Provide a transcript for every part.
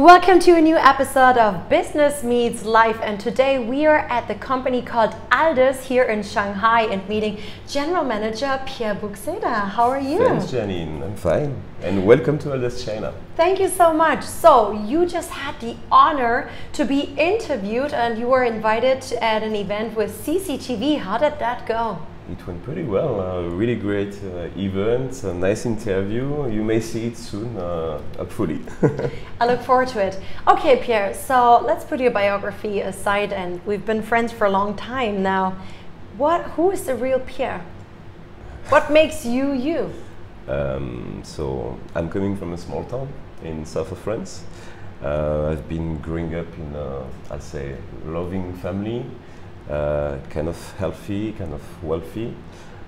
Welcome to a new episode of Business Meets Life, and today we are at the company called Aldes here in Shanghai and meeting General Manager Pierre Buxeda. How are you? Thanks, Janine. I'm fine. And welcome to Aldes China. Thank you so much. So you just had the honor to be interviewed and you were invited at an event with CCTV. How did that go? It went pretty well. A really great event, a nice interview. You may see it soon, hopefully. I look forward to it. Okay, Pierre, so let's put your biography aside, and we've been friends for a long time now. Who is the real Pierre? What makes you you? So I'm coming from a small town in south of France. I've been growing up in I'll say, loving family. Kind of healthy, kind of wealthy.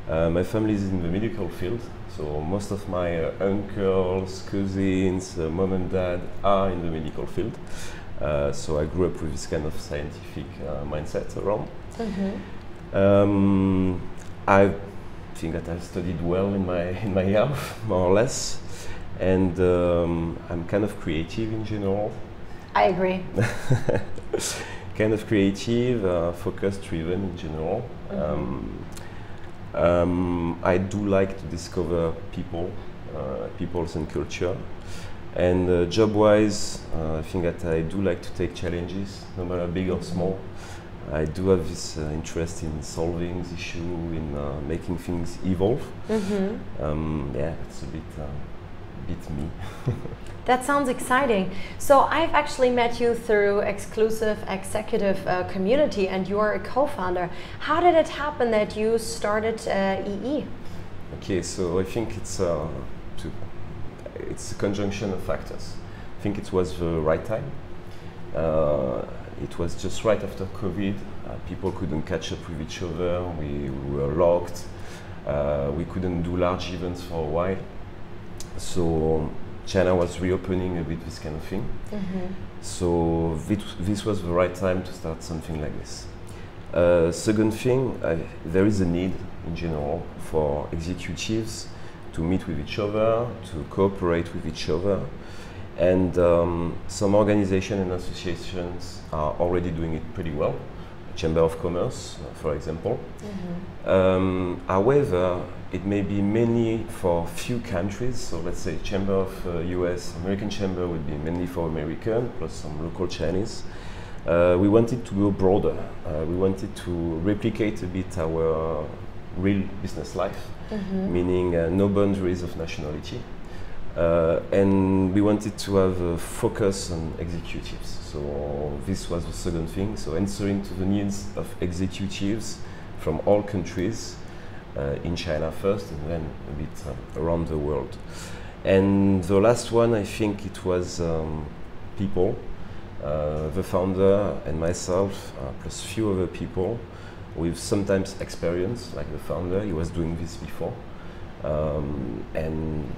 My family is in the medical field, so most of my uncles, cousins, mom and dad are in the medical field. So I grew up with this kind of scientific mindset around. Mm-hmm. I think that I've studied well in my life, more or less, and I'm kind of creative in general. I agree. Kind of creative, focus driven in general. I do like to discover peoples and culture. And job-wise, I think that I do like to take challenges, no matter big or small. I do have this interest in solving the issue, in making things evolve. Yeah, it's a bit me. That sounds exciting. So I've actually met you through exclusive executive community, and you are a co-founder. How did it happen that you started EE? Okay, so I think it's a conjunction of factors. I think it was the right time. It was just right after COVID. People couldn't catch up with each other. We were locked. We couldn't do large events for a while. So China was reopening a bit, this kind of thing. So this was the right time to start something like this. Second thing, there is a need in general for executives to meet with each other, to cooperate with each other. And some organizations and associations are already doing it pretty well. Chamber of Commerce, for example. However, it may be mainly for few countries. So let's say Chamber of US, American Chamber would be mainly for American, plus some local Chinese. We wanted to go broader. We wanted to replicate a bit our real business life, meaning no boundaries of nationality. And we wanted to have a focus on executives. So this was the second thing. So answering to the needs of executives from all countries, in China first, and then a bit around the world. And the last one, I think it was people, the founder and myself, plus few other people with sometimes experience, like the founder. He was doing this before. And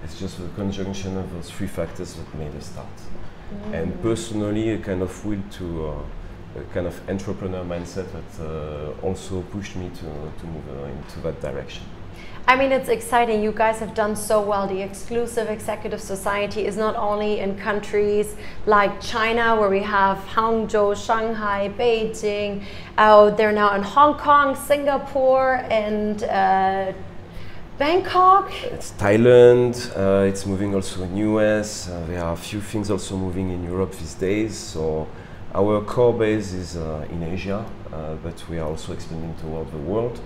it's just the conjunction of those three factors that made us start. And personally, a kind of will to a kind of entrepreneur mindset that also pushed me to move into that direction. I mean, it's exciting. You guys have done so well. The Exclusive Executive Society is not only in countries like China, where we have Hangzhou, Shanghai, Beijing. They're now in Hong Kong, Singapore, and Bangkok. It's Thailand. It's moving also in US. There are a few things also moving in Europe these days. So our core base is in Asia, but we are also expanding toward the world.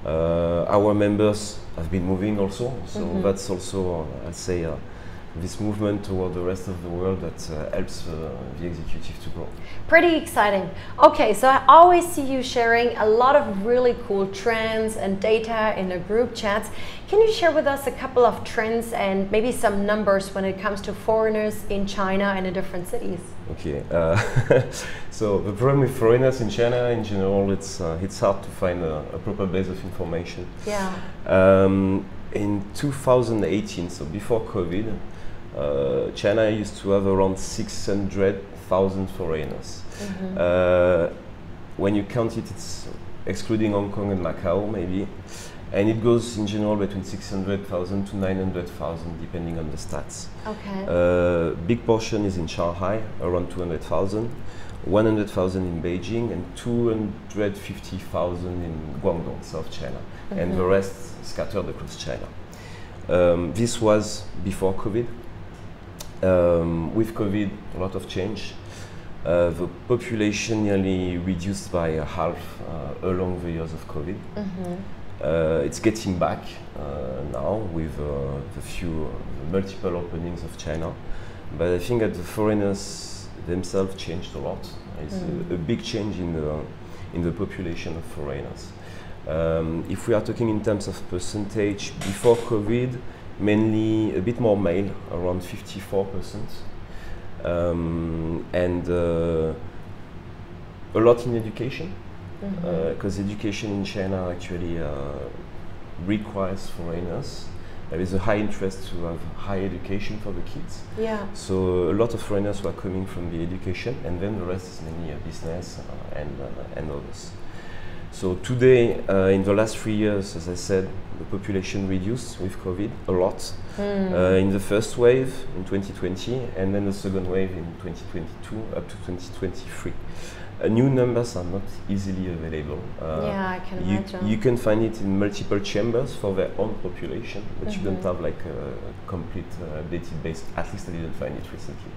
Our members have been moving also, so that's also, I'd say, this movement toward the rest of the world that helps the executive to grow. Pretty exciting. Okay, so I always see you sharing a lot of really cool trends and data in the group chats. Can you share with us a couple of trends and maybe some numbers when it comes to foreigners in China and in different cities? Okay, so the problem with foreigners in China in general, it's hard to find a proper base of information. Yeah. In 2018, so before COVID, China used to have around 600,000 foreigners. When you count it, it's excluding Hong Kong and Macau maybe. And it goes in general between 600,000 to 900,000 depending on the stats. Okay. Big portion is in Shanghai, around 200,000, 100,000 in Beijing, and 250,000 in Guangdong, South China, and the rest scattered across China. This was before COVID. With COVID, a lot of change. The population nearly reduced by half along the years of COVID. It's getting back now with the multiple openings of China, but I think that the foreigners themselves changed a lot. It's a big change in the population of foreigners. If we are talking in terms of percentage, before COVID, mainly a bit more male, around 54%, and a lot in education, because education in China actually requires foreigners. There is a high interest to have high education for the kids. Yeah. So a lot of foreigners were coming from the education, and then the rest is mainly business and others. So today, in the last 3 years, as I said, the population reduced with COVID a lot. In the first wave in 2020, and then the second wave in 2022 up to 2023. New numbers are not easily available. Yeah, I can imagine. You can find it in multiple chambers for their own population, but you don't have like a complete updated base. At least I didn't find it recently.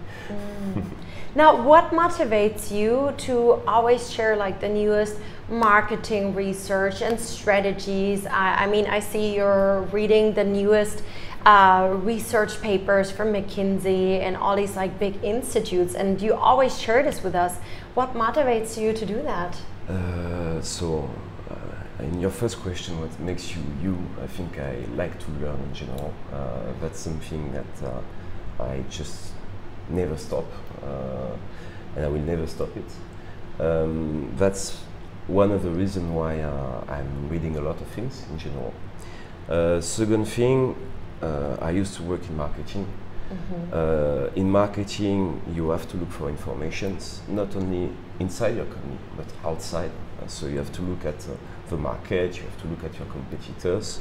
Now, what motivates you to always share like the newest marketing research and strategies? I mean, I see you're reading the newest research papers from McKinsey and all these like big institutes, and you always share this with us. What motivates you to do that? In your first question, what makes you you? I think I like to learn in general. That's something that I just never stop, and I will never stop it. That's one of the reasons why I'm reading a lot of things in general. Second thing, I used to work in marketing. In marketing, you have to look for information, not only inside your company, but outside. So you have to look at the market, you have to look at your competitors.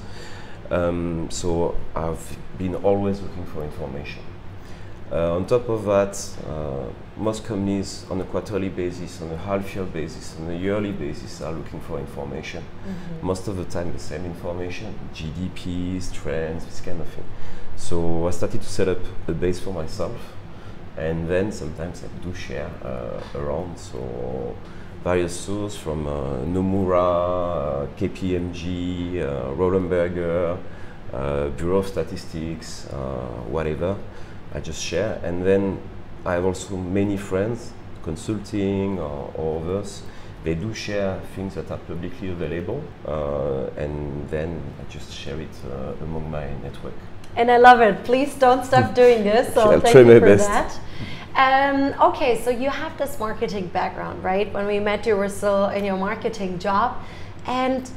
So I've been always looking for information. On top of that, most companies on a quarterly basis, on a half-year basis, on a yearly basis are looking for information. Most of the time the same information, GDPs, trends, this kind of thing. So I started to set up a base for myself, and then sometimes I do share around. So various sources from Nomura, KPMG, Rollenberger, Bureau of Statistics, whatever. I just share, and then I have also many friends, consulting or others. They do share things that are publicly available, and then I just share it among my network. And I love it. Please don't stop doing this. So I'll thank try you my for best. that. Okay, so you have this marketing background, right? When we met, you were still in your marketing job. And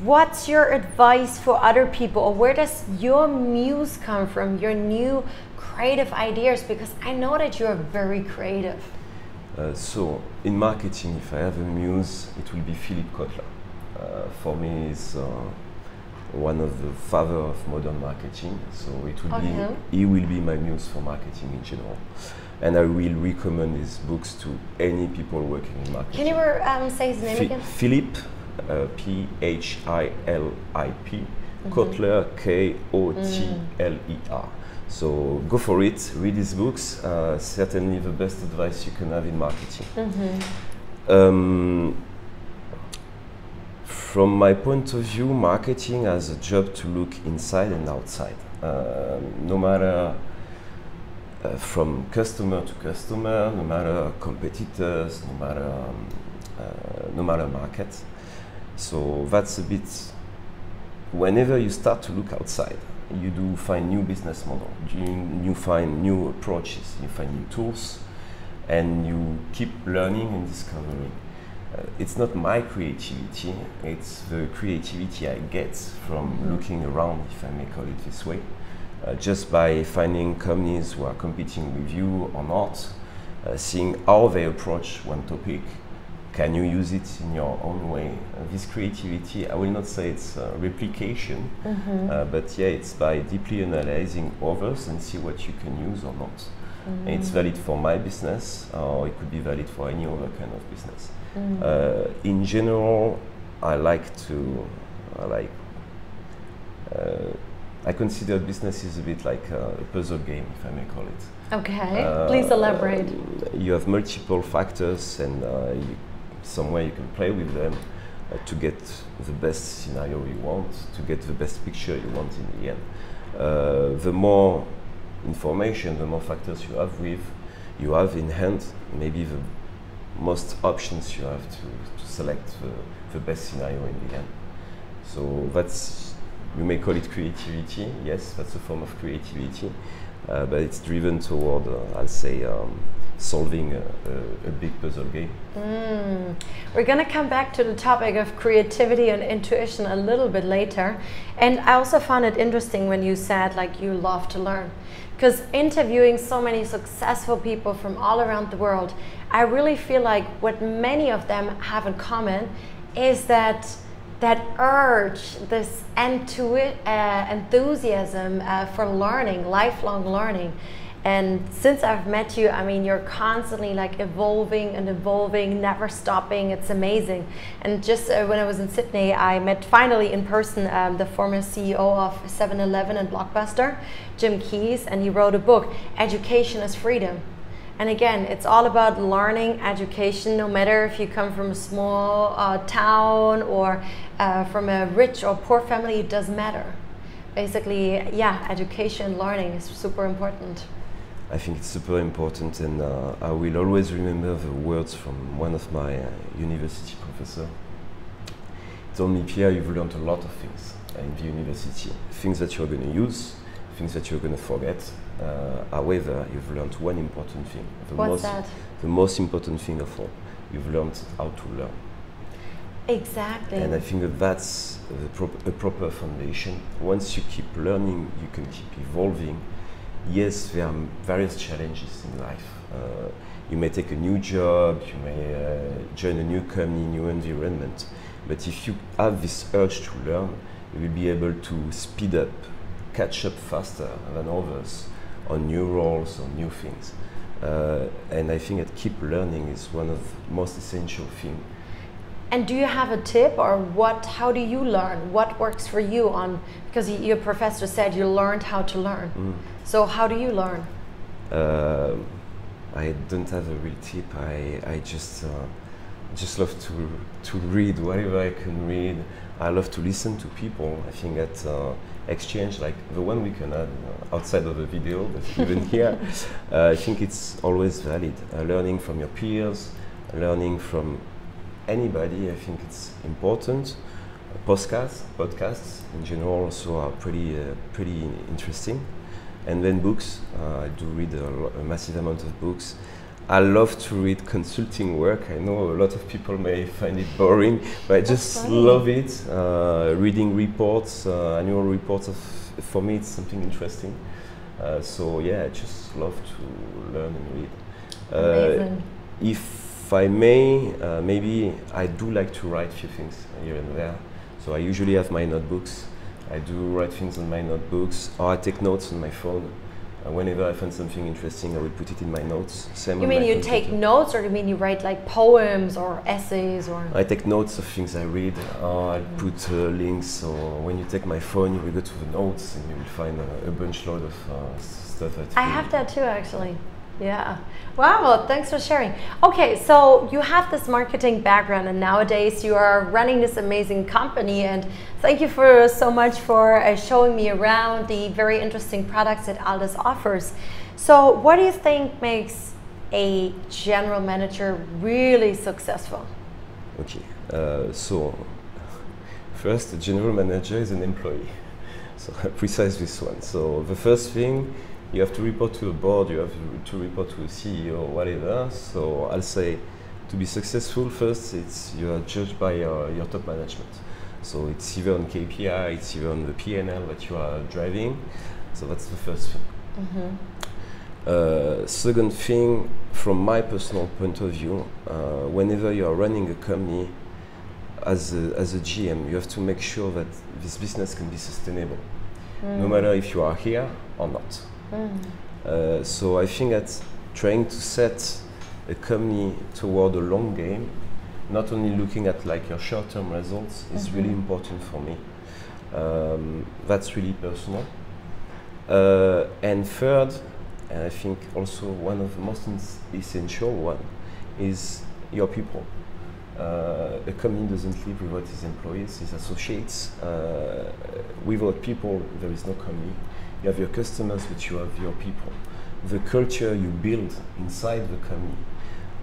what's your advice for other people? Or where does your muse come from, your new creative ideas? Because I know that you're very creative. So in marketing, if I have a muse, it will be Philippe Kotler. For me, it's one of the father of modern marketing. So it will he will be my muse for marketing in general. And I will recommend his books to any people working in marketing. Can you say his name again? Philippe, Philip, Kotler, Kotler. So go for it, read his books, certainly the best advice you can have in marketing. From my point of view, marketing has a job to look inside and outside. No matter from customer to customer, no matter competitors, no matter market. So that's a bit, whenever you start to look outside, you do find new business model, you find new approaches, you find new tools, and you keep learning and discovering. It's not my creativity, it's the creativity I get from looking around, if I may call it this way, just by finding companies who are competing with you or not, seeing how they approach one topic, can you use it in your own way? This creativity, I will not say it's replication, but yeah, it's by deeply analyzing others and see what you can use or not. And it's valid for my business, or it could be valid for any other kind of business. In general, I consider business is a bit like a puzzle game, if I may call it. Okay, please elaborate. You have multiple factors, and somewhere you can play with them to get the best scenario you want, to get the best picture you want in the end. The more information, the more factors you have in hand, maybe the most options you have to select the best scenario in the end. So that's, you may call it creativity, yes, that's a form of creativity, but it's driven toward, I'll say, solving a big puzzle game. We're going to come back to the topic of creativity and intuition a little bit later. And I also found it interesting when you said like you love to learn. Because interviewing so many successful people from all around the world, I really feel like what many of them have in common is that urge, this enthusiasm for learning, lifelong learning. And since I've met you, I mean, you're constantly like evolving and evolving, never stopping. It's amazing. And just when I was in Sydney, I met finally in person the former CEO of 7-Eleven and Blockbuster, Jim Keyes, and he wrote a book, Education is Freedom. And again, it's all about learning, education, no matter if you come from a small town or from a rich or poor family, it doesn't matter. Basically, yeah, education, learning is super important. I think it's super important, and I will always remember the words from one of my university professors. He told me, Pierre, you've learned a lot of things in the university, things that you're going to use, things that you're going to forget. However, you've learned one important thing. What's that? The most important thing of all. You've learned how to learn. Exactly. And I think that that's a proper foundation. Once you keep learning, you can keep evolving. Yes, there are various challenges in life. You may take a new job, you may join a new company, new environment. But if you have this urge to learn, you will be able to speed up, catch up faster than others on new roles, on new things. And I think that keep learning is one of the most essential things. And do you have a tip, or how do you learn? What works for you because your professor said you learned how to learn. So how do you learn? I don't have a real tip. I just love to read whatever I can read. I love to listen to people. I think that exchange, like the one we can have outside of the video, but even here, I think it's always valid. Learning from your peers, learning from anybody, I think it's important. Podcasts in general also are pretty interesting. And then books, I do read a massive amount of books. I love to read consulting work. I know a lot of people may find it boring, but I just love it. Reading reports, annual reports, for me it's something interesting. So yeah, I just love to learn and read. Amazing. If I may, maybe I do like to write a few things here and there. So I usually have my notebooks. I do write things on my notebooks, or I take notes on my phone. Whenever I find something interesting, I will put it in my notes. Same. You mean you take notes, or you mean you write like poems or essays, or? I take notes of things I read. I put links. Or when you take my phone, you will go to the notes, and you will find a bunch load of stuff. I have that too, actually. Yeah. Wow, well, thanks for sharing. Okay, so you have this marketing background, and nowadays you are running this amazing company, and thank you so much for showing me around the very interesting products that Aldes offers. So what do you think makes a general manager really successful? Okay, so first, a general manager is an employee. So I precise this one. So the first thing, you have to report to a board, you have to report to a CEO, whatever. So I'll say, to be successful, first, you are judged by your top management. So it's either on KPI, it's either on the P&L that you are driving. So that's the first thing. Second thing, from my personal point of view, whenever you are running a company as a GM, you have to make sure that this business can be sustainable, no matter if you are here or not. So I think that trying to set a company toward a long game, not only looking at like your short-term results, is really important for me. That's really personal. And third, and I think also one of the most essential one, is your people. A company doesn't live without its employees, its associates. Without people, there is no company. You have your customers, but you have your people. The culture you build inside the company,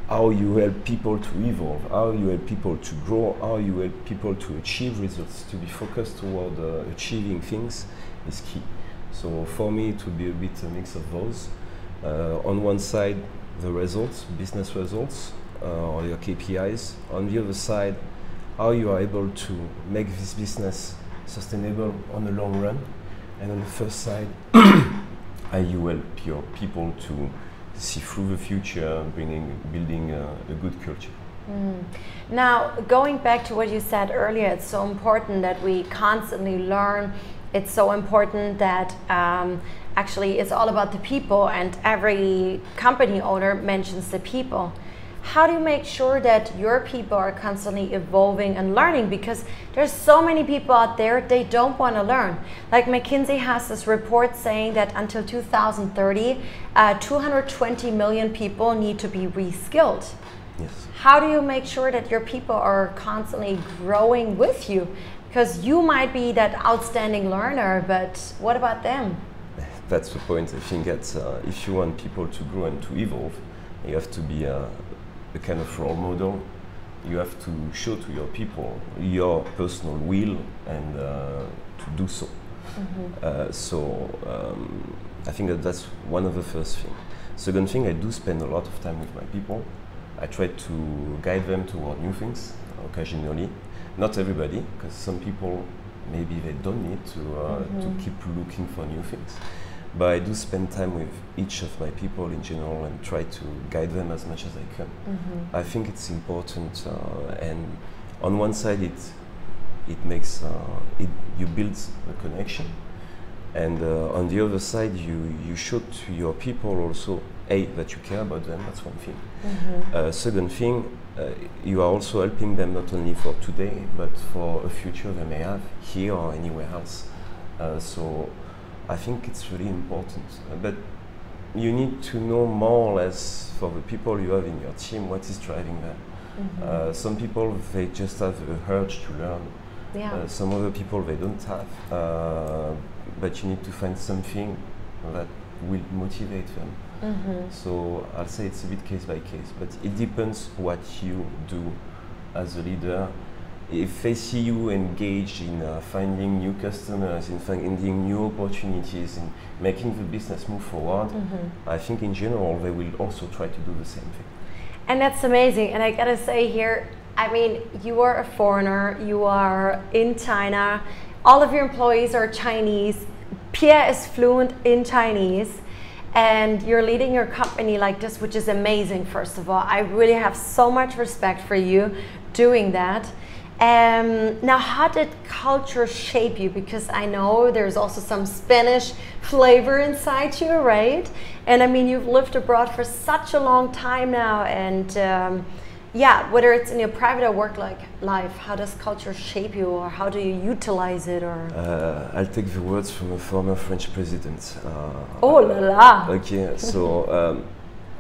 how you help people to evolve, how you help people to grow, how you help people to achieve results, to be focused toward achieving things, is key. So for me, it would be a bit a mix of those. On one side, the results, business results, or your KPIs. On the other side, how you are able to make this business sustainable on the long run. And on the first side, how you help your people to see through the future, building a good culture. Now, going back to what you said earlier, it's so important that we constantly learn. It's so important that actually it's all about the people, and every company owner mentions the people. How do you make sure that your people are constantly evolving and learning? Because there's so many people out there, they don't want to learn. Like McKinsey has this report saying that until 2030, 220 million people need to be reskilled. Yes. How do you make sure that your people are constantly growing with you? Because you might be that outstanding learner, but what about them? That's the point. I think that if you want people to grow and to evolve, you have to be a kind of role model. You have to show to your people your personal will and to do so. I think that that's one of the first things. Second thing, I do spend a lot of time with my people. I try to guide them toward new things occasionally. Not everybody, because some people maybe they don't need to keep looking for new things. But I do spend time with each of my people in general and try to guide them as much as I can. I think it's important, and on one side it makes you build a connection, and on the other side you show to your people also that you care about them. That's one thing. Second thing, you are also helping them not only for today but for a future they may have here or anywhere else. So I think it's really important, but you need to know more or less for the people you have in your team what is driving them. Some people, they just have a urge to learn. Some other people, they don't have, but you need to find something that will motivate them. So I'll say it's a bit case by case, but it depends what you do as a leader. If they see you engaged in finding new customers, in finding new opportunities, in making the business move forward, I think in general they will also try to do the same thing. And that's amazing. And I gotta say here, I mean, you are a foreigner, you are in China, all of your employees are Chinese, Pierre is fluent in Chinese, and you're leading your company like this, which is amazing, first of all. I really have so much respect for you doing that. Now, how did culture shape you? Because I know there's also some Spanish flavor inside you, right? And I mean, you've lived abroad for such a long time now, and yeah, whether it's in your private or work life, how does culture shape you, or how do you utilize it? Or I'll take the words from a former French president. Oh la la! Okay, so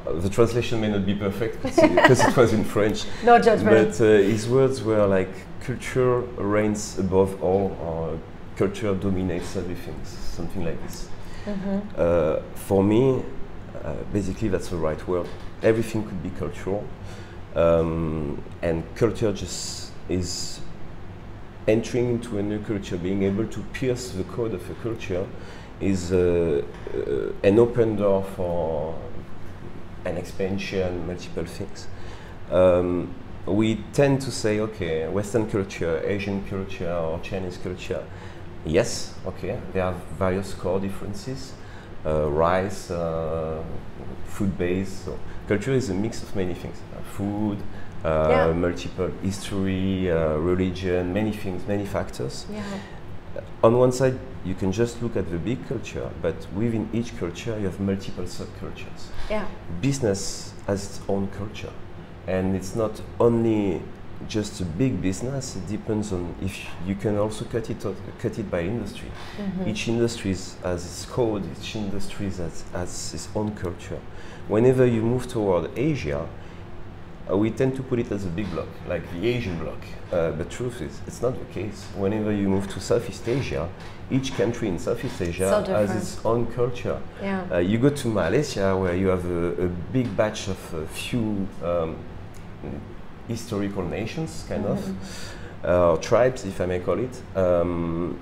the translation may not be perfect because it was in French. No judgment. But his words were like, culture reigns above all, or culture dominates everything, something like this. For me, basically that's the right word. Everything could be cultural. And culture just is entering into a new culture, being able to pierce the code of a culture is an open door for an expansion, multiple things. We tend to say, okay, Western culture, Asian culture, or Chinese culture, yes, okay, there are various core differences, rice, food base. So culture is a mix of many things: food, multiple history, religion, many things, many factors. Yeah. On one side, you can just look at the big culture, but within each culture, you have multiple subcultures. Yeah. Business has its own culture, and it's not only just a big business. It depends on if you can also cut it by industry. Each industry has its code. Each industry has its own culture. Whenever you move toward Asia, we tend to put it as a big block, like the Asian bloc. But truth is, it's not the case. Whenever you move to Southeast Asia, each country in Southeast Asia has its own culture. Yeah. You go to Malaysia, where you have a big batch of a few historical nations, kind of, tribes, if I may call it, and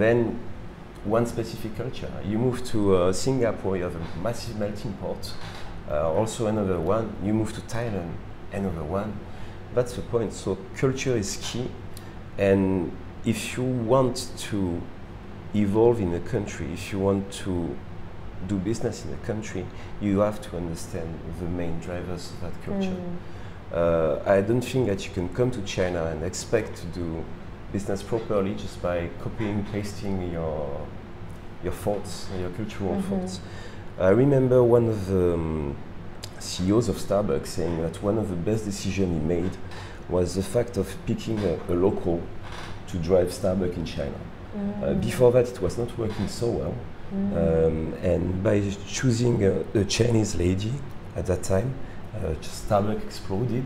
then one specific culture. You move to Singapore, you have a massive melting pot, also another one. You move to Thailand, another one. That's the point. So culture is key, and if you want to evolve in a country, if you want to do business in a country, you have to understand the main drivers of that culture. I don't think that you can come to China and expect to do business properly just by copying, pasting your thoughts, your cultural thoughts. I remember one of the CEOs of Starbucks saying that one of the best decisions he made was the fact of picking a local to drive Starbucks in China. Before that, it was not working so well. And by choosing a Chinese lady at that time, Starbucks exploded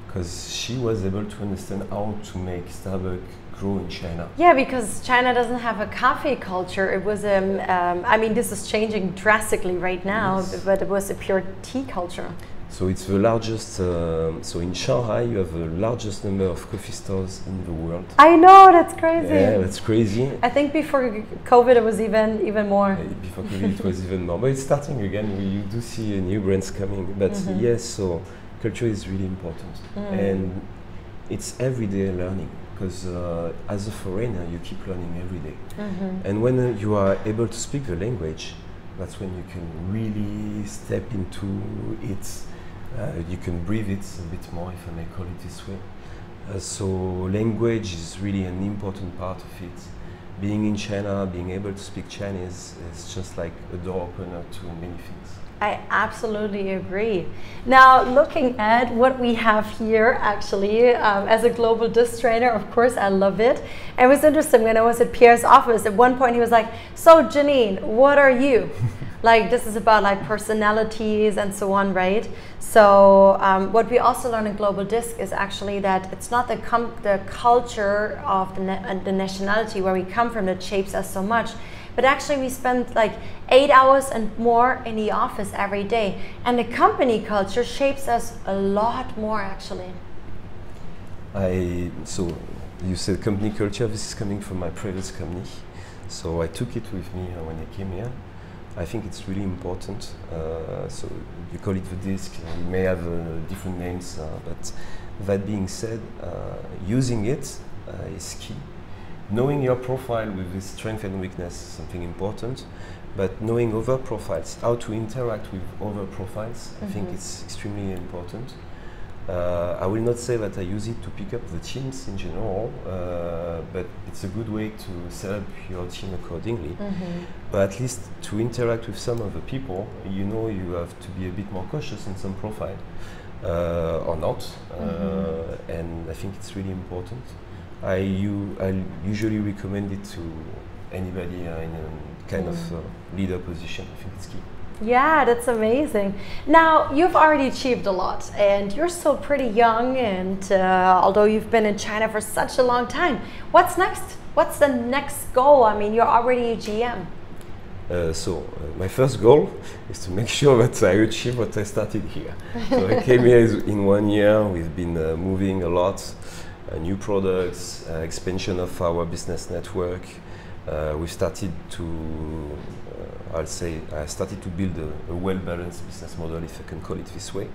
because she was able to understand how to make Starbucks grow in China. Yeah, because China doesn't have a coffee culture. It was I mean, this is changing drastically right now, but it was a pure tea culture. So it's the largest, so in Shanghai you have the largest number of coffee stores in the world. I know, that's crazy. Yeah, that's crazy. I think before COVID it was even more. Before COVID it was even more, but it's starting again. You do see new brands coming, but yes, so culture is really important. And it's everyday learning, because as a foreigner you keep learning every day. And when you are able to speak the language, that's when you can really step into it. You can breathe it a bit more, if I may call it this way. So language is really an important part of it. Being in China, being able to speak Chinese is just like a door opener to many things. I absolutely agree. Now, looking at what we have here, actually, as a global disc trainer, of course, I love it. And it was interesting when I was at Pierre's office. At one point, he was like, "So, Janine, what are you?" Like, this is about like personalities and so on, right? So, what we also learn in global disc is actually that it's not the culture of the nationality where we come from that shapes us so much. But actually we spend like 8 hours and more in the office every day. And the company culture shapes us a lot more, actually. So you said company culture. This is coming from my previous company. So I took it with me when I came here. I think it's really important. So you call it the disc. You may have different names, but that being said, using it is key. Knowing your profile with its strength and weakness is something important, but knowing other profiles, how to interact with other profiles, I think it's extremely important. I will not say that I use it to pick up the teams in general, but it's a good way to set up your team accordingly. But at least to interact with some of the people, you know you have to be a bit more cautious in some profile, or not, and I think it's really important. I usually recommend it to anybody in a kind of leader position. I think it's key. Yeah, that's amazing. Now, you've already achieved a lot, and you're still pretty young, and although you've been in China for such a long time, what's next? What's the next goal? I mean, you're already a GM. So my first goal is to make sure that I achieve what I started here. So I came here in 1 year. We've been moving a lot. New products, expansion of our business network. We started to, I started to build a well-balanced business model, if I can call it this way,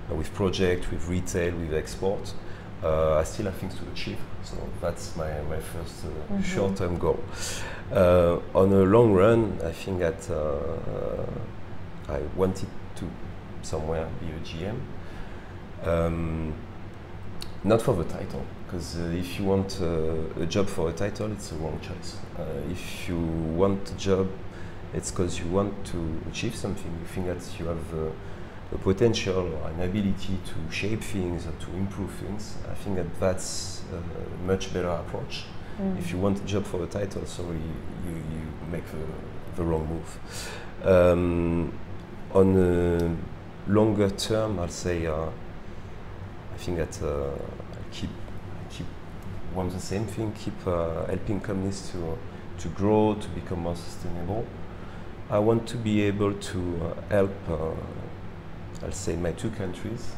with project, with retail, with export. I still have things to achieve, so that's my first short-term goal. On a long run, I think that I wanted to somewhere be a GM. Not for the title, because if you want a job for a title, it's a wrong choice. If you want a job, it's because you want to achieve something. You think that you have a potential or an ability to shape things or to improve things. I think that that's a much better approach. If you want a job for a title, sorry, you make the wrong move. On a longer term, I'll say I think that I keep want the same thing, keep helping companies to grow, to become more sustainable. I want to be able to help, I'll say, my two countries.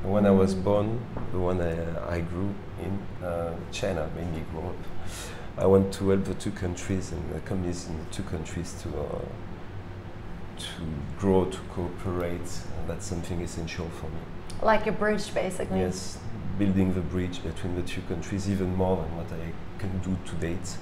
The one I was born, the one I grew in, China made me grow up. I want to help the two countries and the companies in the two countries to grow, to cooperate. That's something essential for me. Like a bridge, basically. Yes, building the bridge between the two countries even more than what I can do to date.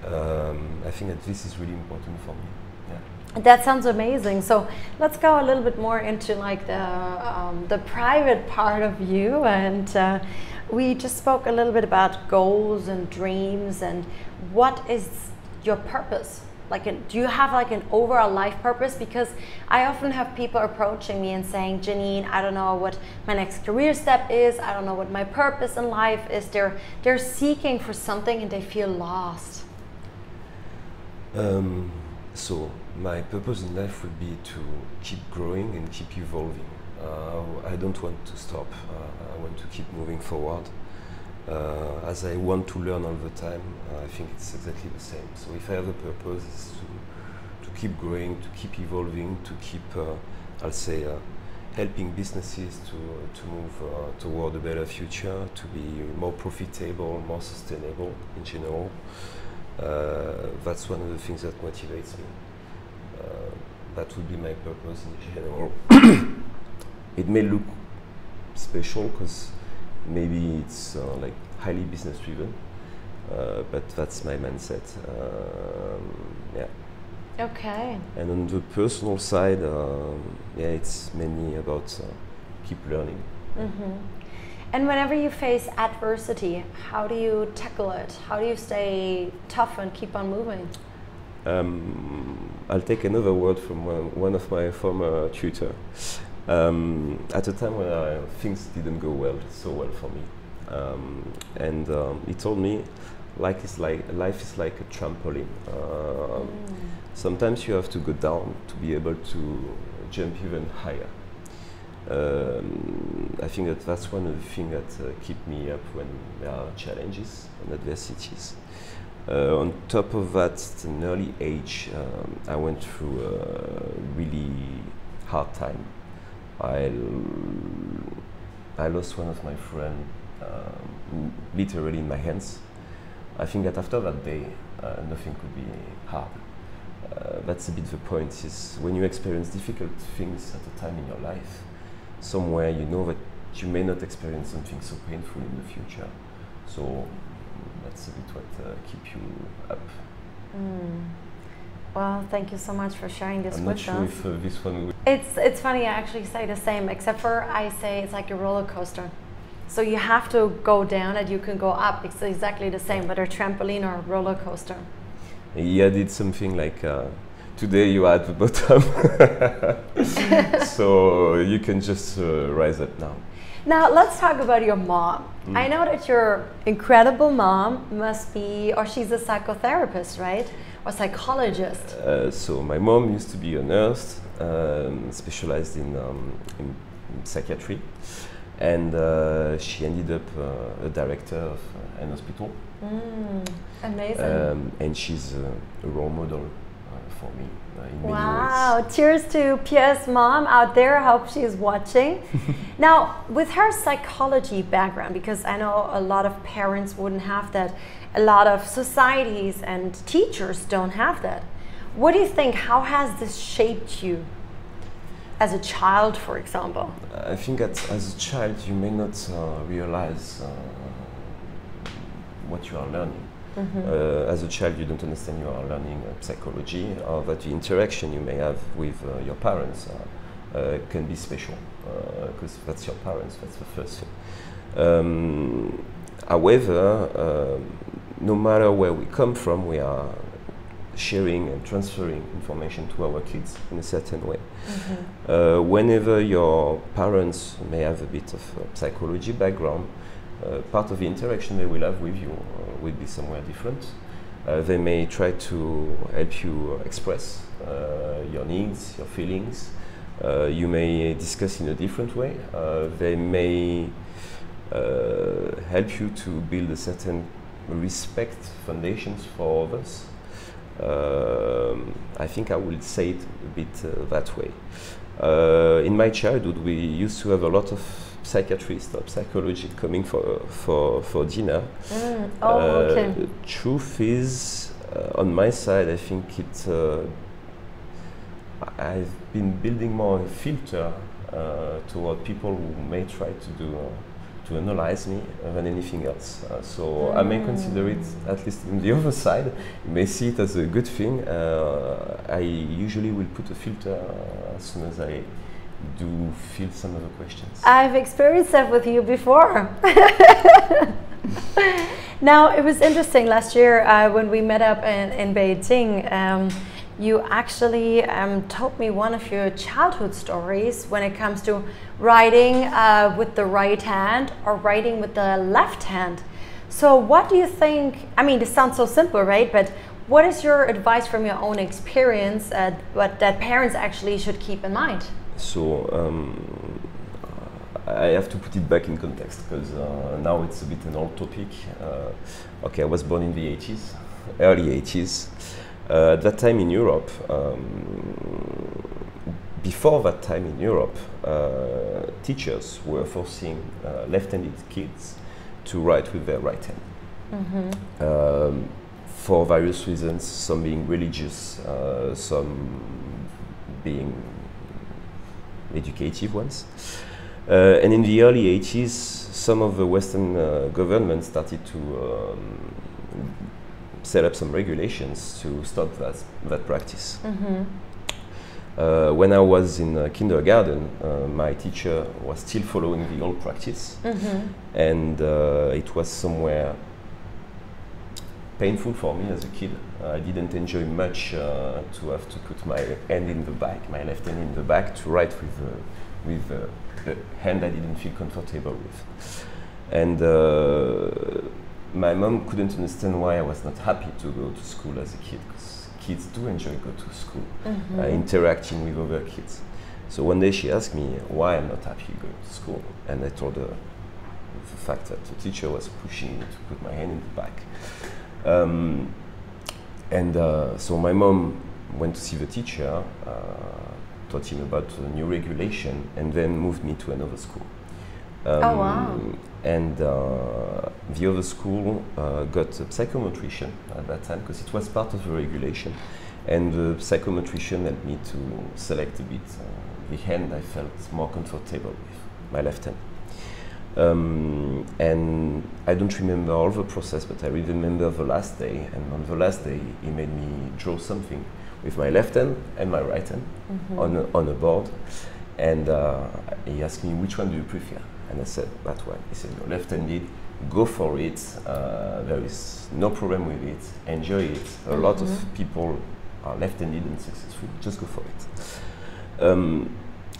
I think that this is really important for me. Yeah. That sounds amazing. So let's go a little bit more into like the private part of you. And we just spoke a little bit about goals and dreams and what is your purpose? Like, do you have like an overall life purpose? Because I often have people approaching me and saying, Janine, I don't know what my next career step is. I don't know what my purpose in life is. They're seeking for something and they feel lost. So my purpose in life would be to keep growing and keep evolving. I don't want to stop. I want to keep moving forward. As I want to learn all the time, I think it's exactly the same. So if I have a purpose, it's to keep growing, to keep evolving, to keep, I'll say, helping businesses to move toward a better future, to be more profitable, more sustainable in general. That's one of the things that motivates me. That would be my purpose in general. It may look special because maybe it's like highly business driven, but that's my mindset. Yeah. Okay. And on the personal side, yeah, it's mainly about keep learning. Mm-hmm. And whenever you face adversity, how do you tackle it? How do you stay tough and keep on moving? I'll take another word from one of my former tutors. At a time when things didn't go so well for me, and he told me, life is like a trampoline. Sometimes you have to go down to be able to jump even higher. I think that's one of the things that keep me up when there are challenges and adversities. On top of that, at an early age, I went through a really hard time. I lost one of my friends literally in my hands. I think that after that day, nothing could be hard. That's a bit the point, is when you experience difficult things at a time in your life, somewhere you know that you may not experience something so painful in the future. So that's a bit what keeps you up. Well, thank you so much for sharing this with us. I'm not sure if this one would... It's funny, I actually say the same, except for I say it's like a roller coaster. So you have to go down and you can go up. It's exactly the same, whether a trampoline or a roller coaster. He added something like, today you are at the bottom, so you can just rise up now. Now let's talk about your mom. I know that your incredible mom must be, or she's a psychotherapist, right? Or psychologist. So my mom used to be a nurse, specialized in psychiatry, and she ended up a director of an hospital. Amazing. And she's a role model for me in many wow, ways. Cheers to Pierre's mom out there. I hope she's watching. Now, with her psychology background, because I know a lot of parents wouldn't have that, a lot of societies and teachers don't have that. What do you think? How has this shaped you? as a child, for example? I think that as a child you may not realize what you are learning. As a child you don't understand you are learning psychology, or that the interaction you may have with your parents can be special, because that's your parents, that's the first thing. However, no matter where we come from, we are sharing and transferring information to our kids in a certain way. Whenever your parents may have a bit of psychology background, part of the interaction they will have with you will be somewhere different. They may try to help you express your needs, your feelings. You may discuss in a different way. They may help you to build a certain respect foundations for others. I think I will say it a bit that way. In my childhood, we used to have a lot of psychiatrists or psychologists coming for dinner. Okay. The truth is, on my side, I think I've been building more a filter toward people who may try to analyze me than anything else. So I may consider it, at least on the other side, you may see it as a good thing. I usually will put a filter as soon as I do feel some of the questions. I've experienced that with you before. Now, it was interesting last year when we met up in Beijing. You actually told me one of your childhood stories when it comes to writing with the right hand or writing with the left hand. So what do you think, I mean, this sounds so simple, right? But what is your advice from your own experience that parents actually should keep in mind? So I have to put it back in context, because now it's a bit an old topic. Okay, I was born in the 80s, early 80s. At that time in Europe, before that time in Europe, teachers were forcing left-handed kids to write with their right hand. For various reasons, some being religious, some being educative ones. And in the early 80s, some of the Western governments started to set up some regulations to stop that practice. When I was in kindergarten, my teacher was still following the old practice, and it was somewhere painful for me as a kid. I didn't enjoy much to have to put my hand in the back, my left hand in the back, to write with the hand I didn't feel comfortable with. And my mom couldn't understand why I was not happy to go to school as a kid, because kids do enjoy go to school, interacting with other kids. So one day she asked me why I'm not happy going to school, and I told her the fact that the teacher was pushing me to put my hand in the back. So my mom went to see the teacher, taught him about the new regulation, and then moved me to another school. Oh, wow. And the other school got a psychometrician at that time, because it was part of the regulation. And the psychometrician helped me to select a bit the hand I felt more comfortable with, my left hand. And I don't remember all the process, but I remember the last day. And on the last day, he made me draw something with my left hand and my right hand on a board. And he asked me, which one do you prefer? And I said, that one. He said, you're left-handed, go for it. There is no problem with it. Enjoy it. A lot of people are left-handed and successful. Just go for it.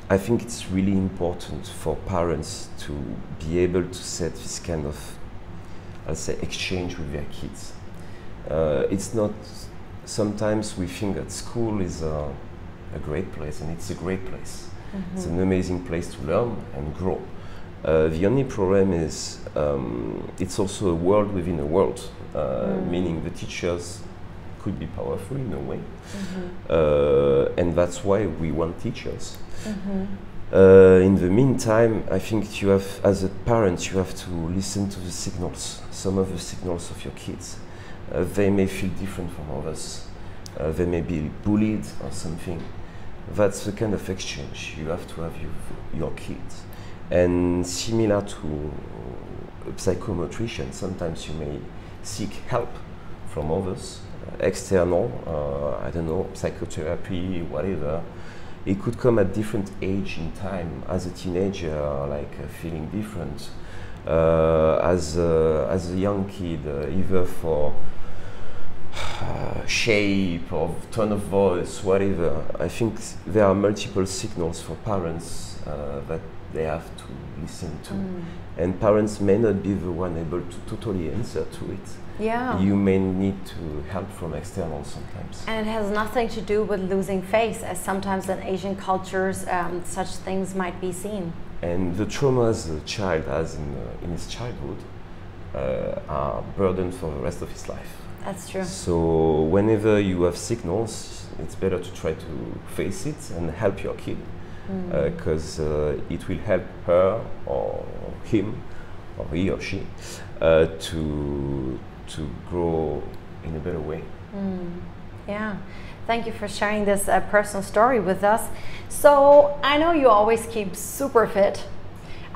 I think it's really important for parents to be able to set this kind of, I'll say, exchange with their kids. It's not, sometimes we think that school is a great place, and it's a great place. It's an amazing place to learn and grow. The only problem is it's also a world within a world, meaning the teachers could be powerful in a way, and that's why we want teachers. In the meantime, I think you have, as a parent, you have to listen to the signals, some of the signals of your kids. They may feel different from others. They may be bullied or something. That's the kind of exchange you have to have your kids. And similar to a psychomotrician, sometimes you may seek help from others, external, I don't know, psychotherapy, whatever. It could come at different age in time. As a teenager, like feeling different. As a young kid, either for shape or tone of voice, whatever. I think there are multiple signals for parents that they have to listen to. And parents may not be the one able to totally answer to it. Yeah. You may need to help from external sometimes. And it has nothing to do with losing face, as sometimes in Asian cultures such things might be seen. And the traumas a child has in his childhood are burdened for the rest of his life. That's true. So whenever you have signals, it's better to try to face it and help your kid, because it will help her or him or he or she to grow in a better way. Yeah, thank you for sharing this personal story with us. So I know you always keep super fit.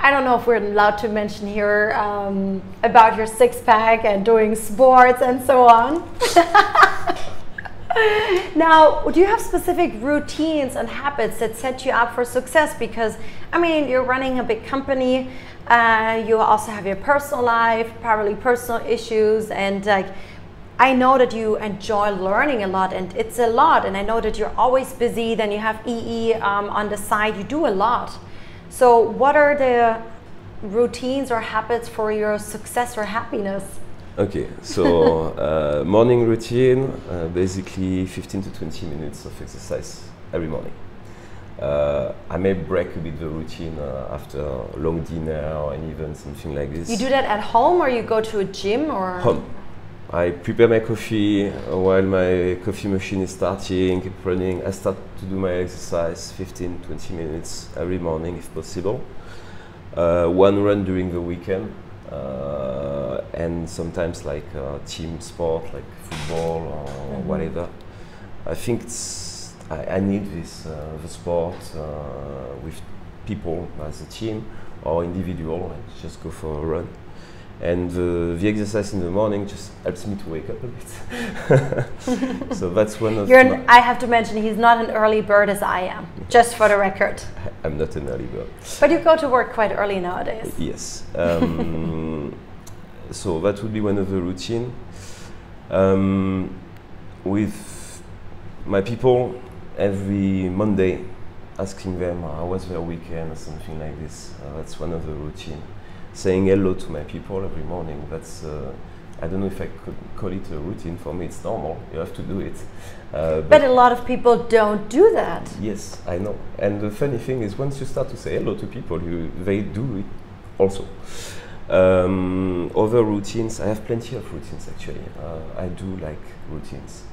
I don't know if we're allowed to mention here about your six-pack and doing sports and so on. Now, do you have specific routines and habits that set you up for success? Because, I mean, you're running a big company, you also have your personal life, probably personal issues, and I know that you enjoy learning a lot, and it's a lot, and I know that you're always busy, then you have EE on the side, you do a lot. So what are the routines or habits for your success or happiness? Okay, so morning routine, basically 15 to 20 minutes of exercise every morning. I may break a bit the routine after a long dinner or an event, something like this. You do that at home, or you go to a gym, or? Home. I prepare my coffee while my coffee machine is starting, keep running. I start to do my exercise 15, 20 minutes every morning if possible. One run during the weekend, and sometimes like team sport, like football or whatever. I think I need this, the sport with people as a team or individual, and just go for a run. And the exercise in the morning just helps me to wake up a bit. So that's one of I have to mention, he's not an early bird as I am, just for the record. I'm not an early bird. But you go to work quite early nowadays. Yes. So that would be one of the routine. With my people, every Monday, asking them how was their weekend or something like this. That's one of the routine. Saying hello to my people every morning. That's I don't know if I could call it a routine. For me, it's normal. You have to do it. But a lot of people don't do that. Yes, I know. And the funny thing is, once you start to say hello to people, they do it also. Other routines, I have plenty of routines actually. I do like routines.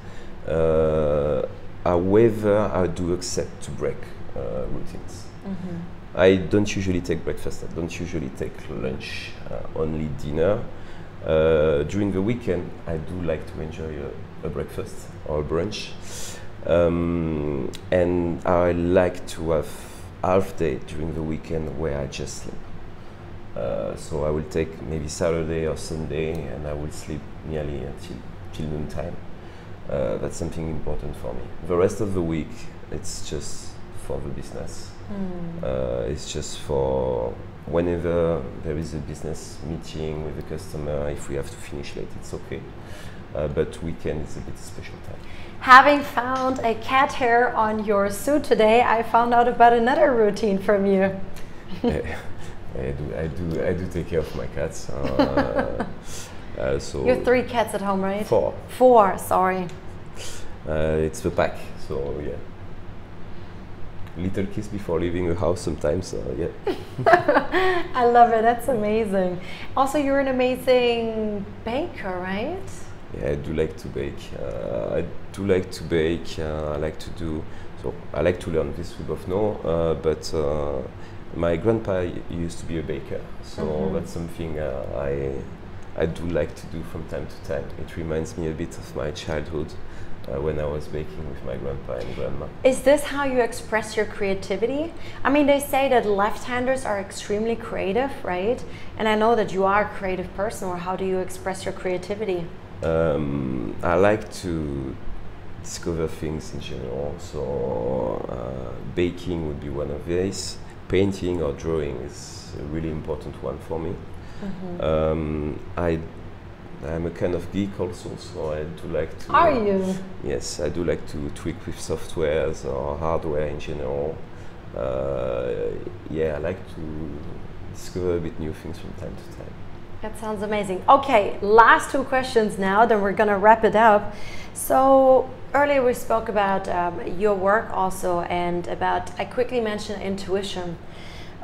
However, I do accept to break routines. I don't usually take breakfast, I don't usually take lunch, only dinner. During the weekend, I do like to enjoy a breakfast or a brunch. And I like to have half day during the weekend where I just sleep. So I will take maybe Saturday or Sunday and I will sleep nearly till noontime. That's something important for me. The rest of the week, it's just for the business. It's just for whenever there is a business meeting with a customer, if we have to finish late, it's okay. But weekend is a bit special time. Having found a cat hair on your suit today, I found out about another routine from you. I do take care of my cats. So you have 3 cats at home, right? 4. 4, sorry. It's the pack, so yeah. Little kiss before leaving the house sometimes, yeah. I love it, that's amazing. Also, you're an amazing baker, right? Yeah, I do like to bake. I like to learn this, we both know, but my grandpa used to be a baker, so that's something I do like to do from time to time. It reminds me a bit of my childhood. when I was baking with my grandpa and grandma. Is this how you express your creativity? I mean, they say that left-handers are extremely creative, right? And I know that you are a creative person, or how do you express your creativity? I like to discover things in general, so baking would be one of these. Painting or drawing is a really important one for me. I'm a kind of geek also, so I do like to... Are you? Yes, I do like to tweak with softwares or hardware in general. Yeah, I like to discover a bit new things from time to time. That sounds amazing. Okay, last two questions now, then we're gonna wrap it up. So earlier we spoke about your work also, and about, I quickly mentioned intuition.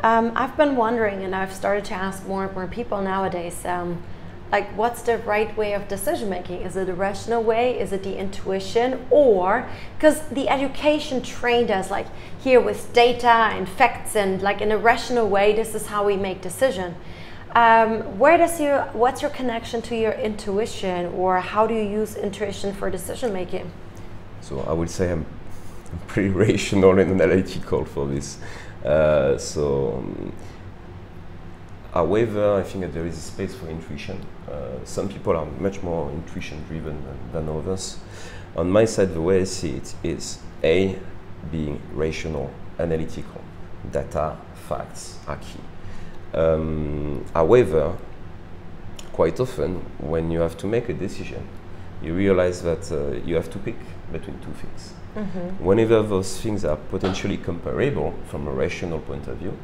I've been wondering, and I've started to ask more and more people nowadays, like, what's the right way of decision making? Is it a rational way? Is it the intuition? Or, because the education trained us like here with data and facts, and like in a rational way, this is how we make decision. What's your connection to your intuition, or how do you use intuition for decision making? So I would say I'm pretty rational and analytical for this. However, I think that there is a space for intuition. Some people are much more intuition driven than others. On my side, the way I see it is A, being rational, analytical. Data, facts are key. However, quite often when you have to make a decision, you realize that you have to pick between two things. Whenever those things are potentially comparable from a rational point of view,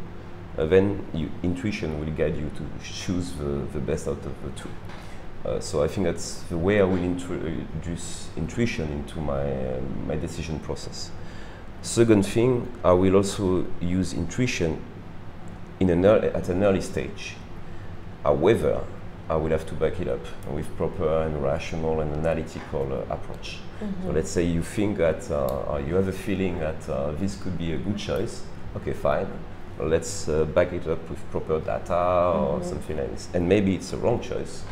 then intuition will guide you to choose the best out of the two. So I think that's the way I will introduce intuition into my decision process. Second thing, I will also use intuition at an early stage. However, I will have to back it up with proper and rational and analytical approach. So let's say you think that, you have a feeling that this could be a good choice. Okay, fine. Let's back it up with proper data or something like this. And maybe it's a wrong choice,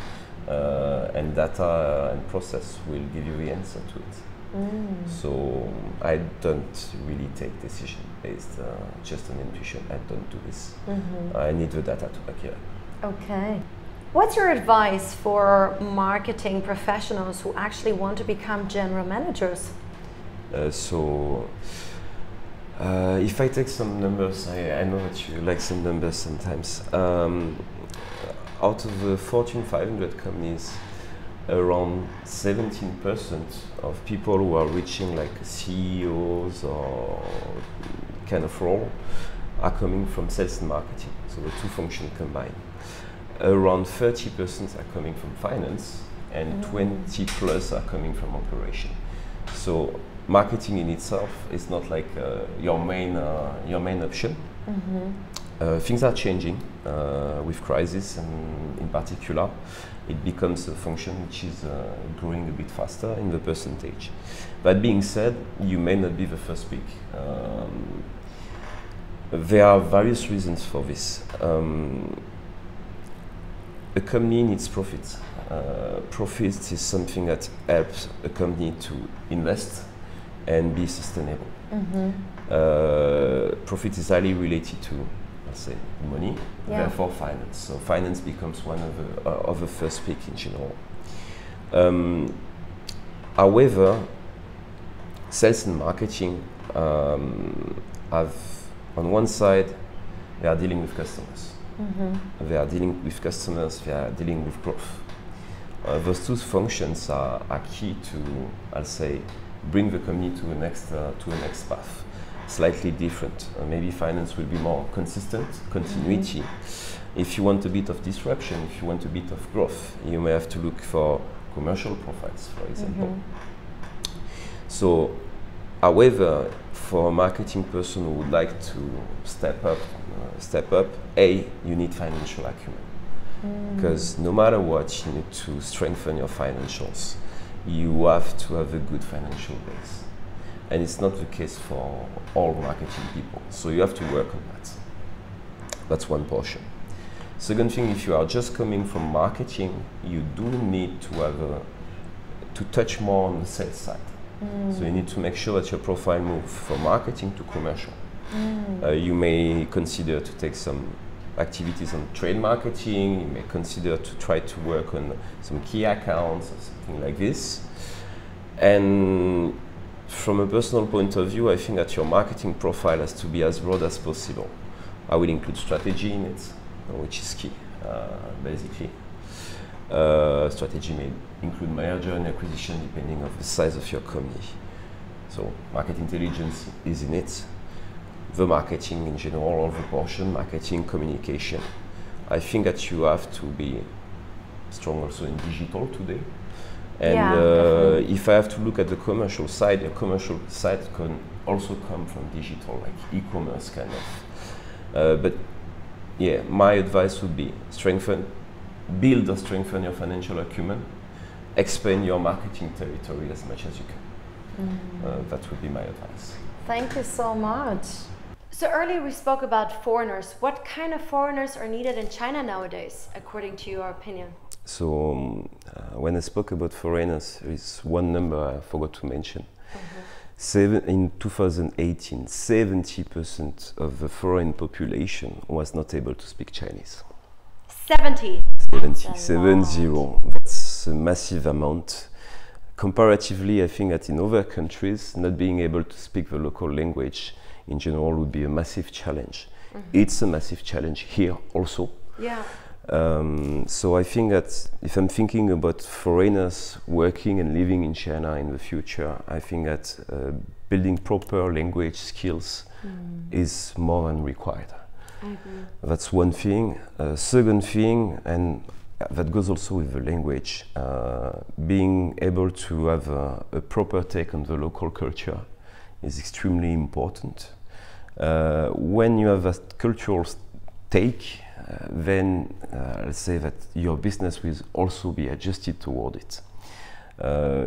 and data and process will give you the answer to it. So I don't really take decision based just on intuition. I don't do this. I need the data to back it up. Okay. What's your advice for marketing professionals who actually want to become general managers? If I take some numbers, I know that you like some numbers sometimes. Out of the Fortune 500 companies, around 17% of people who are reaching like CEOs or kind of role are coming from sales and marketing, so the two functions combined. Around 30% are coming from finance, and 20 plus are coming from operation. So marketing in itself is not like your main option. Things are changing with crisis, and in particular, it becomes a function which is growing a bit faster in the percentage. That being said, you may not be the first pick. There are various reasons for this. A company needs profit. Profit is something that helps a company to invest and be sustainable. Profit is highly related to, let's say, money, therefore finance. So finance becomes one of the first pick in general. However, sales and marketing have, on one side, they are dealing with customers. They are dealing with customers, they are dealing with growth. Those two functions are key to, I'll say, bring the company to a next path. Slightly different. Maybe finance will be more consistent, continuity. If you want a bit of disruption, if you want a bit of growth, you may have to look for commercial profiles, for example. So, however, for a marketing person who would like to step up, A, you need financial acumen. Because no matter what, you need to strengthen your financials. You have to have a good financial base. And it's not the case for all marketing people. So you have to work on that. That's one portion. Second thing, if you are just coming from marketing, you do need to have to touch more on the sales side. So you need to make sure that your profile moves from marketing to commercial. You may consider to take some activities on trade marketing, you may consider to try to work on some key accounts or something like this. And from a personal point of view, I think that your marketing profile has to be as broad as possible. I will include strategy in it, which is key, basically. Strategy may include merger and acquisition depending on the size of your company. So market intelligence is in it. The marketing in general, all the portion, marketing, communication. I think that you have to be strong also in digital today. And if I have to look at the commercial side, the commercial side can also come from digital, like e-commerce kind of. But yeah, my advice would be build or strengthen your financial acumen, expand your marketing territory as much as you can. That would be my advice. Thank you so much. So earlier we spoke about foreigners. What kind of foreigners are needed in China nowadays, according to your opinion? So when I spoke about foreigners, there is one number I forgot to mention. In 2018, 70% of the foreign population was not able to speak Chinese. 70? 70. That's a massive amount. Comparatively, I think that in other countries, not being able to speak the local language in general would be a massive challenge. It's a massive challenge here also. Yeah. So I think that if I'm thinking about foreigners working and living in China in the future, I think that building proper language skills is more than required. I agree. That's one thing. Second thing, and that goes also with the language, being able to have a proper take on the local culture is extremely important. When you have a cultural take, then let's say that your business will also be adjusted toward it.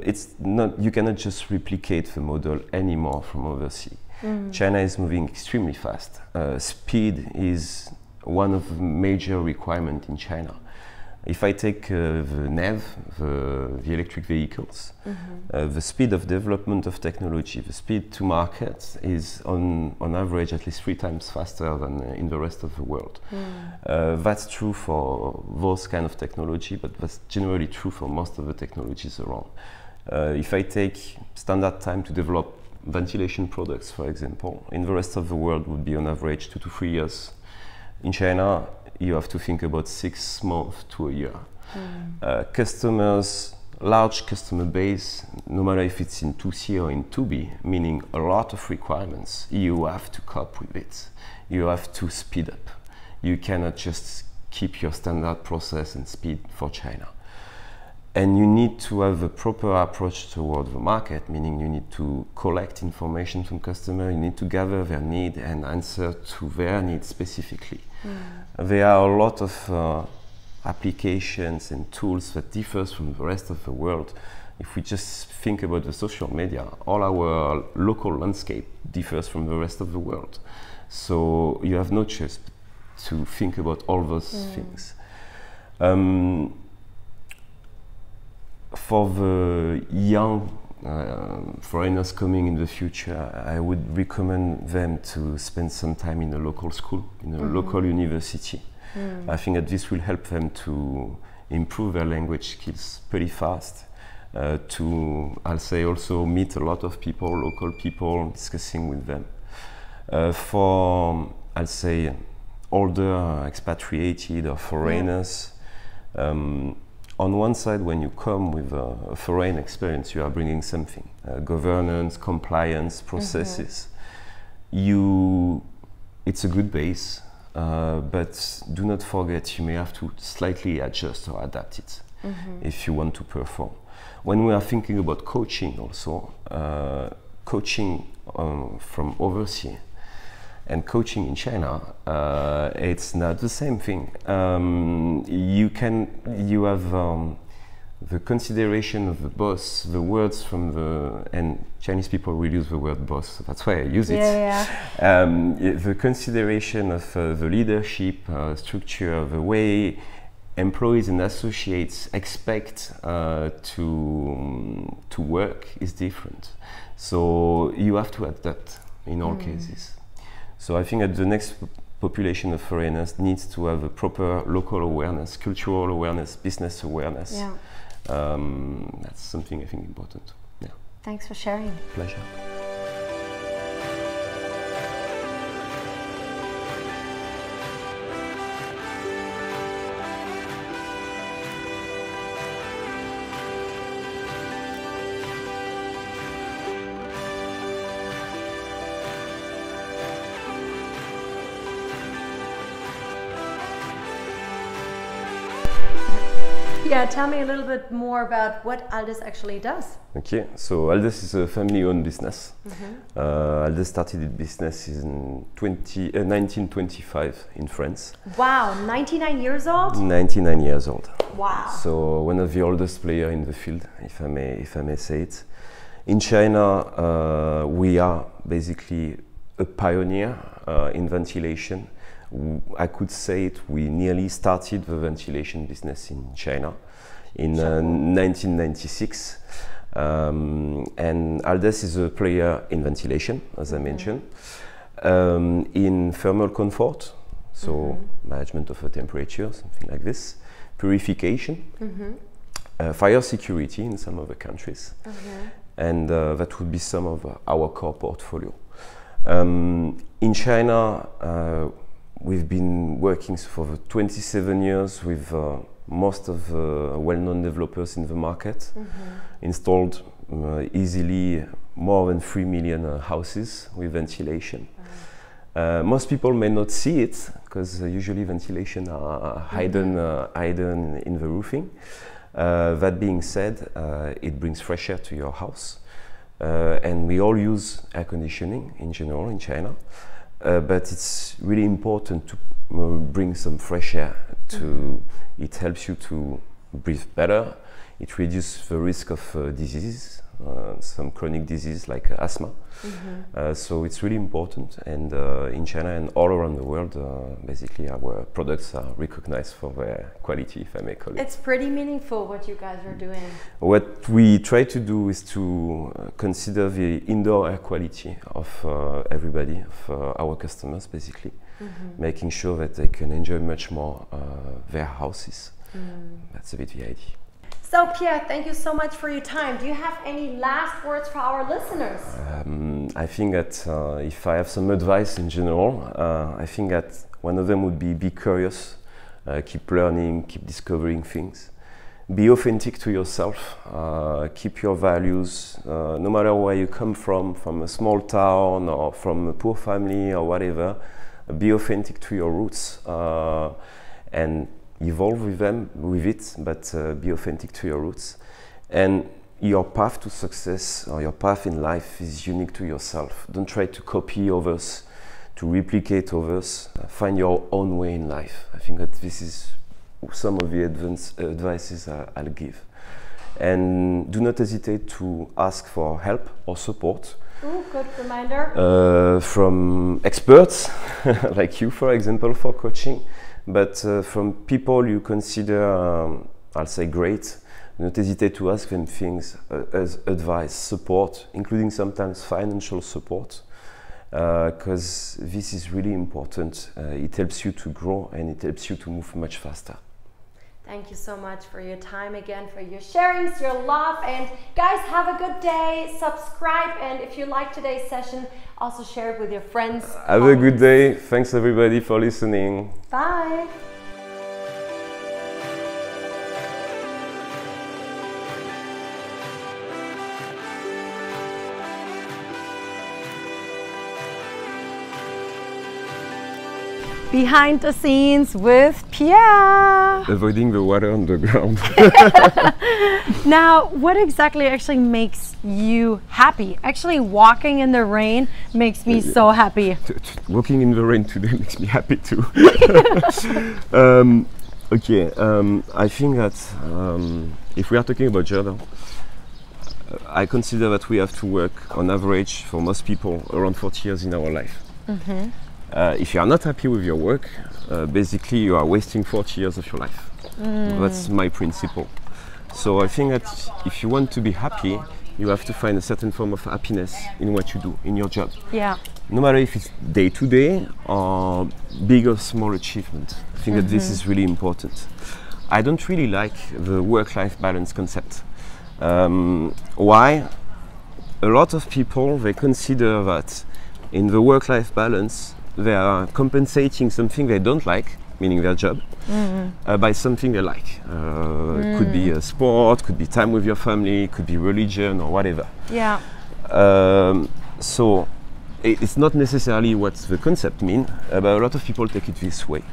It's not, you cannot just replicate the model anymore from overseas. China is moving extremely fast. Speed is one of the major requirements in China. If I take the NEV, the electric vehicles, the speed of development of technology, the speed to market is on average at least 3 times faster than in the rest of the world. That's true for those kind of technology, but that's generally true for most of the technologies around. If I take standard time to develop ventilation products, for example, in the rest of the world would be on average 2 to 3 years. In China, you have to think about 6 months to a year. Customers, large customer base, no matter if it's in 2C or in 2B, meaning a lot of requirements, you have to cope with it. You have to speed up. You cannot just keep your standard process and speed for China. And you need to have a proper approach toward the market, meaning you need to collect information from customers, you need to gather their need and answer to their needs specifically. There are a lot of applications and tools that differ from the rest of the world. If we just think about the social media, all our local landscape differs from the rest of the world. So you have no choice to think about all those things. For the young foreigners coming in the future, I would recommend them to spend some time in a local school, in a local university. I think that this will help them to improve their language skills pretty fast, to, I'll say, also meet a lot of people, local people, discussing with them. For, I'll say, older expatriated or foreigners, on one side, when you come with a foreign experience, you are bringing something, governance, compliance, processes. It's a good base, but do not forget you may have to slightly adjust or adapt it if you want to perform. When we are thinking about coaching also, coaching from overseas and coaching in China, it's not the same thing. You have the consideration of the boss, the words from and Chinese people will use the word boss, so that's why I use it. The consideration of the leadership structure, the way employees and associates expect to work is different. So you have to adapt in all cases. So I think that the next population of foreigners needs to have a proper local awareness, cultural awareness, business awareness. Yeah. That's something I think important. Yeah. Thanks for sharing. Pleasure. Yeah, tell me a little bit more about what Aldes actually does. Okay, so Aldes is a family-owned business. Aldes started its business in 1925 in France. Wow, 99 years old? 99 years old. Wow. So one of the oldest players in the field, if I may say it. In China, we are basically a pioneer in ventilation. I could say it, we nearly started the ventilation business in China in 1996. And Aldes is a player in ventilation, as I mentioned, in thermal comfort, so management of the temperature, something like this, purification, fire security in some of the countries, and that would be some of our core portfolio. In China, we've been working for 27 years with most of the well-known developers in the market, installed easily more than 3 million houses with ventilation. Most people may not see it because usually ventilation are hidden in the roofing. That being said, it brings fresh air to your house, and we all use air conditioning in general in China. But it's really important to bring some fresh air to it helps you to breathe better. It reduces the risk of diseases, some chronic disease like asthma. So it's really important, and in China and all around the world, basically our products are recognized for their quality, if I may call it. It's pretty meaningful what you guys are doing. What we try to do is to consider the indoor air quality of everybody, of our customers, basically, making sure that they can enjoy much more their houses. That's a bit the idea. So Pierre, thank you so much for your time. Do you have any last words for our listeners? I think that if I have some advice in general, I think that one of them would be curious, keep learning, keep discovering things. Be authentic to yourself, keep your values, no matter where you come from a small town or from a poor family or whatever, be authentic to your roots and evolve with it, but be authentic to your roots. And your path to success or your path in life is unique to yourself. Don't try to copy others, to replicate others. Find your own way in life. I think that this is some of the advices I'll give. And do not hesitate to ask for help or support. Ooh, good reminder. From experts, like you, for example, for coaching. But from people you consider, I'll say, great, do not hesitate to ask them things as advice, support, including sometimes financial support, because this is really important. It helps you to grow and it helps you to move much faster. Thank you so much for your time again, for your sharings, your love, and guys, have a good day, subscribe, and if you like today's session, also share it with your friends. Have a good day. Thanks everybody for listening. Bye. Behind the scenes with Pierre. Avoiding the water on the ground. Now, what exactly actually makes you happy? Actually, walking in the rain makes me so happy. Walking in the rain today makes me happy too. Okay, I think that if we are talking about journal, I consider that we have to work on average for most people around 40 years in our life. If you are not happy with your work, basically you are wasting 40 years of your life. That's my principle. So I think that if you want to be happy, you have to find a certain form of happiness in what you do, in your job. Yeah. No matter if it's day to day or big or small achievement. I think that this is really important. I don't really like the work-life balance concept. Why? A lot of people, they consider that in the work-life balance, they are compensating something they don't like, meaning their job, by something they like. Could be a sport, could be time with your family, could be religion or whatever. Yeah. So it's not necessarily what the concept means, but a lot of people take it this way.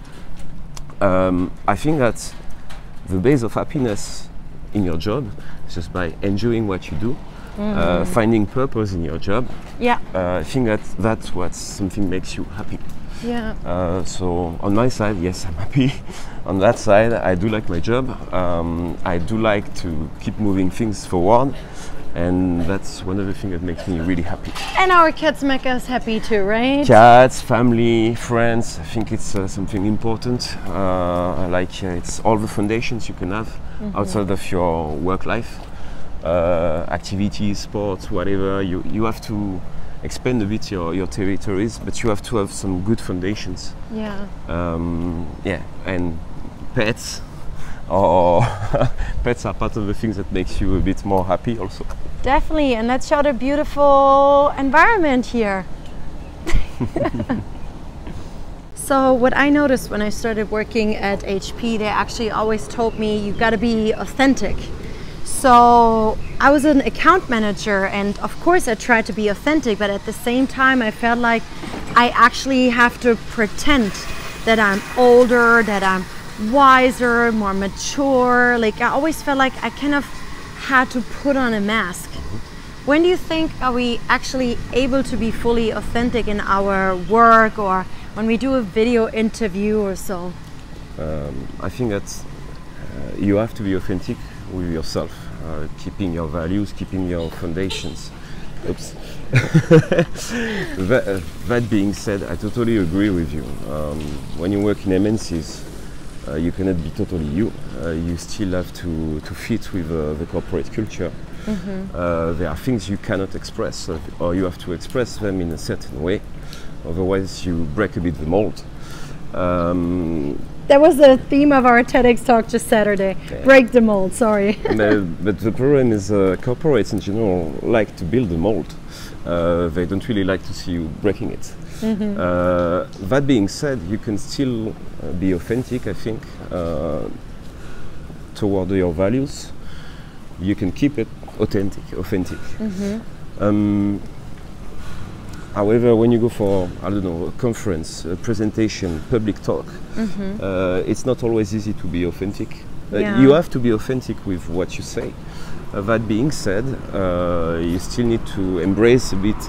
I think that the base of happiness in your job is just by enjoying what you do, finding purpose in your job. Yeah. I think that that's what something makes you happy. Yeah. So on my side, yes, I'm happy. On that side, I do like my job. I do like to keep moving things forward, and that's one of the things that makes me really happy. And our kids make us happy too, right? Cats, family, friends. I think it's something important. I like it's all the foundations you can have outside of your work life, activities, sports, whatever. You have to expand a bit your territories, but you have to have some good foundations. Yeah. Yeah, and pets or pets are part of the things that makes you a bit more happy also. Definitely, and let's show the beautiful environment here. So what I noticed when I started working at HP, they actually always told me you got to be authentic. So I was an account manager, and of course I tried to be authentic, but at the same time I felt like I actually have to pretend that I'm older, that I'm wiser, more mature. Like I always felt like I kind of had to put on a mask. When do you think are we actually able to be fully authentic in our work, or when we do a video interview or so? I think that you have to be authentic with yourself, keeping your values, keeping your foundations. Oops. That being said, I totally agree with you. When you work in MNCs, you cannot be totally you. You still have to fit with the corporate culture. There are things you cannot express, or you have to express them in a certain way. Otherwise, you break a bit the mold. That was the theme of our TEDx talk just Saturday. Yeah. Break the mold, sorry. But the problem is corporates in general like to build the mold. They don't really like to see you breaking it. That being said, you can still be authentic, I think, toward your values. You can keep it authentic. However, when you go for, I don't know, a conference, a presentation, public talk, it's not always easy to be authentic. You have to be authentic with what you say. That being said, you still need to embrace a bit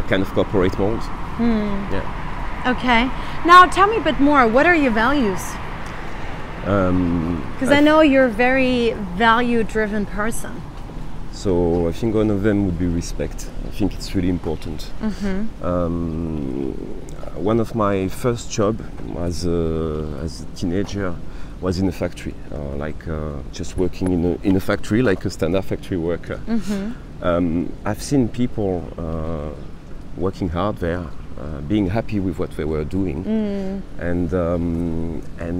kind of corporate mold. Yeah. Okay. Now tell me a bit more. What are your values? Because I know you're a very value-driven person. So I think one of them would be respect. I think it's really important. One of my first job as a teenager was in a factory, just working in a factory like a standard factory worker. I've seen people working hard there, being happy with what they were doing, and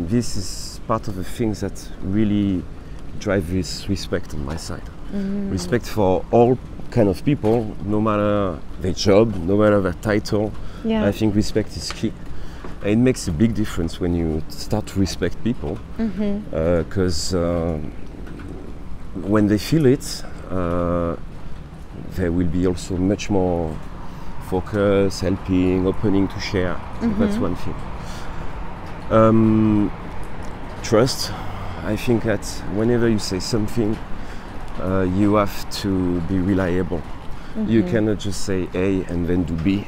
this is part of the things that really drive this respect on my side. Respect for all kind of people, no matter their job, no matter their title. I think respect is key. And it makes a big difference when you start to respect people, because when they feel it, they will be also much more focused, helping, opening to share. So that's one thing. Trust. I think that whenever you say something, you have to be reliable. You cannot just say A and then do B.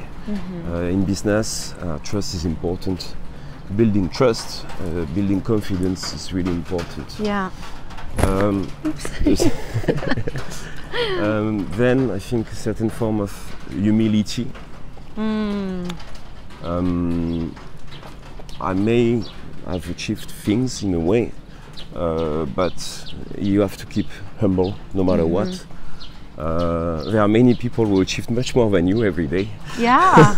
In business, trust is important. Building trust, building confidence is really important. Yeah. Then I think a certain form of humility. I may have achieved things in a way, but you have to keep humble no matter what. There are many people who achieve much more than you every day. Yeah.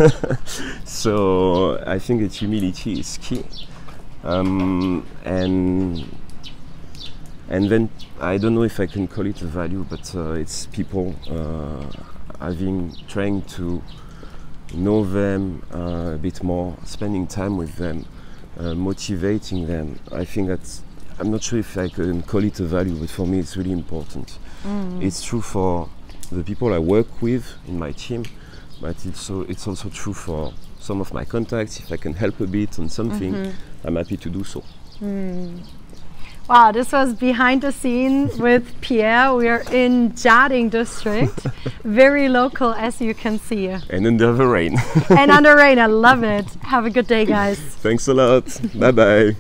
So I think that humility is key. And then I don't know if I can call it a value, but it's people trying to know them a bit more, spending time with them, motivating them. I think that's, I'm not sure if I can call it a value, but for me it's really important. It's true for the people I work with in my team, but it's also true for some of my contacts. If I can help a bit on something, I'm happy to do so. Wow, this was behind the scenes with Pierre. We are in Jiading district, very local as you can see. And under the rain. And under rain, I love it. Have a good day, guys. Thanks a lot. Bye-bye.